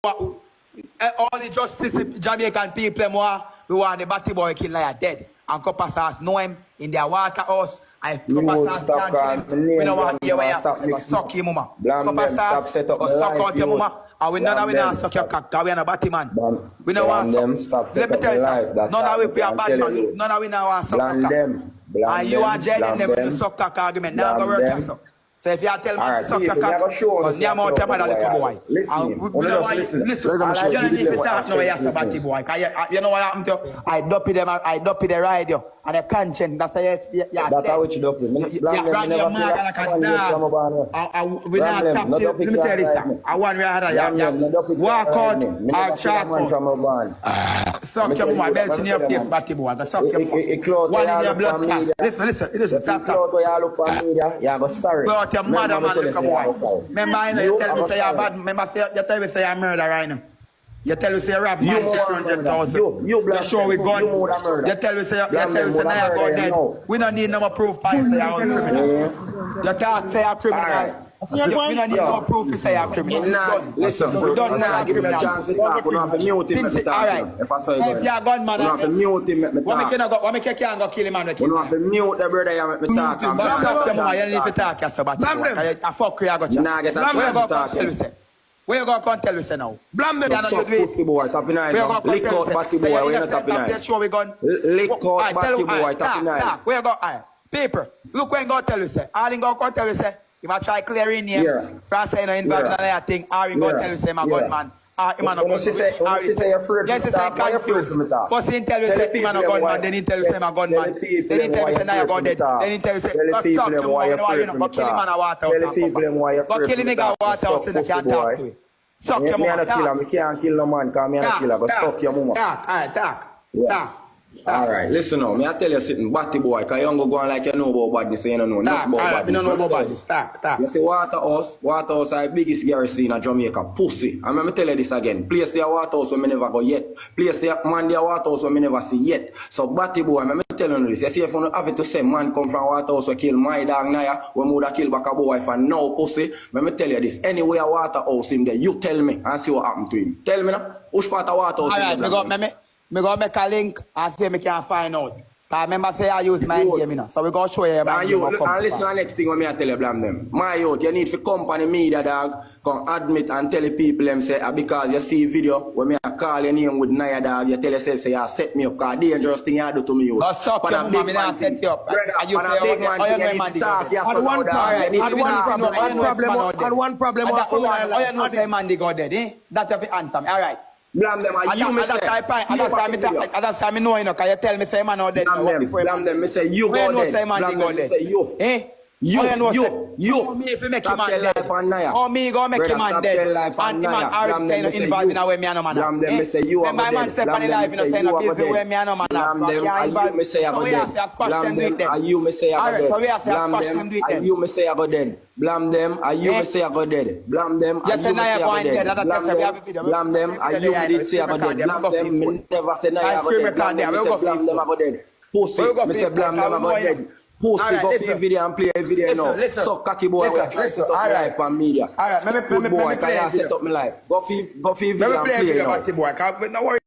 all the justice Jamaican people, we want the batty boy kill like dead. And Copasas know him in their water house. And Copasas can't kill him. We don't want to hear where you suck him, mama. Copasas or suck out your mama. And we know we don't suck your cock. We are a batty man. We don't want to. Let me tell you something. None of we be a bad man. None of we now want to suck your cock. And you are jailing them when you suck cock argument. Now go work yourself. So if you tell me to suck your cock, because near more time than little boy. Listen, you don't need to talk now you're a batty boy. You know what happened to you? I dopey them, I dopey the ride you. And the conscience, that's why you're that's how you dopey. You're right, you're mad like a dog. We're not top to, let me tell you something. I want to hear walk out, I'll chalk out. Suck your mama, belt in your face, batty boy. Suck your mama. One in your blood clot. Listen, stop that. Yeah, but sorry. Your mother man look a boy. Remember, you tell me say you're bad. Remember, you tell me say you're murder right now. You tell me say you rob man 600,000. You show we gun. You tell me say now you go dead. We don't need no more proof by say you're criminal. You can't say you're criminal. We don't need no proof to say you're criminal. Listen, we don't now give him a chance to talk. We don't have to mute him. Alright. If you're a gunman, we don't have to mute him. What make you can't go kill him and we don't have to mute the brother you make me talk. But stop your mouth, you don't need to talk yourself. I fuck you, I got you. Nah, get a chance to talk. Where you going to tell us now? Blamdem, suck pussy boy, tapping eyes. Lick out batty boy, where you not tapping eyes. Lick out batty boy, tapping eyes. Where you go? Paper. Look where you going to tell us. All you going to tell us. If I try clearing him, France say no involved in another thing, or you go tell us I'm a gunman. Him a gunman. Yes, it's like confused. First he tell you say him a gunman, then he tell you say I'm a gunman. Then he tell you say now you're going dead. Then he tell you say go suck him, why you know, go kill him in a water house. Go kill him in a water house and you can't talk to him. Suck your mama. I can't kill no man because I'm a killer. Go suck your mama. Talk. Alright, listen now, I tell you something, batty boy, because you don't go on like you know about badness, so you don't know nothing about badness. I don't know about badness, talk. You see, Waterhouse is the biggest garrison in Jamaica, pussy. And let me tell you this again, place the Waterhouse where I never go yet. Place the man the Waterhouse where I never see yet. So batty boy, let me tell you this, you see if you have it to say man come from Waterhouse who kill my dog Naya, when would have killed back a boy for no pussy, let me tell you this, anywhere Waterhouse him there, you tell me and see what happened to him. Tell me now, which part of Waterhouse him there? Me go make a link and see me can find out. Cause remember say I use my game, you know. So we go show you my game. And listen to the next thing when I tell you, Blamdem. My youth, you need to company media dog, come admit and tell the people them say because you see video when me call your name with Naya dog, you tell yourself say you set me up because dangerous thing you do to me. You. Go suck your mama, me not set you up. And you say big man to talk, you one problem. Oh, you know say man they go dead, eh? That's your answer me. Alright. Blamdem, you me say. That's why me know, you know, because you tell me say man out dead. Blamdem, me say you go dead. Where you know say man go dead? Eh? You. Me if you make him man dead. Oh, me go make him man dead. And the man already say involved in a way me and no man. Blamdem, me say you are my man say on the live, you know, say no busy way me and no man. Blamdem, me say I go dead. Blamdem, you me say I go dead. So we have to squash them do it then. You me say I go dead. Blamdem, you me say I go dead. Blamdem, you me say I go dead. Blamdem, you me say I go dead. Blamdem, me never say I go dead. Blamdem, I go dead. Pussy, me say Blamdem, I go dead. Pussy, go for video and play a video now. So cocky boy, we try to set up my life on media. Alright, let me play boy, can you set up my life? Go for video and play now. Don't worry.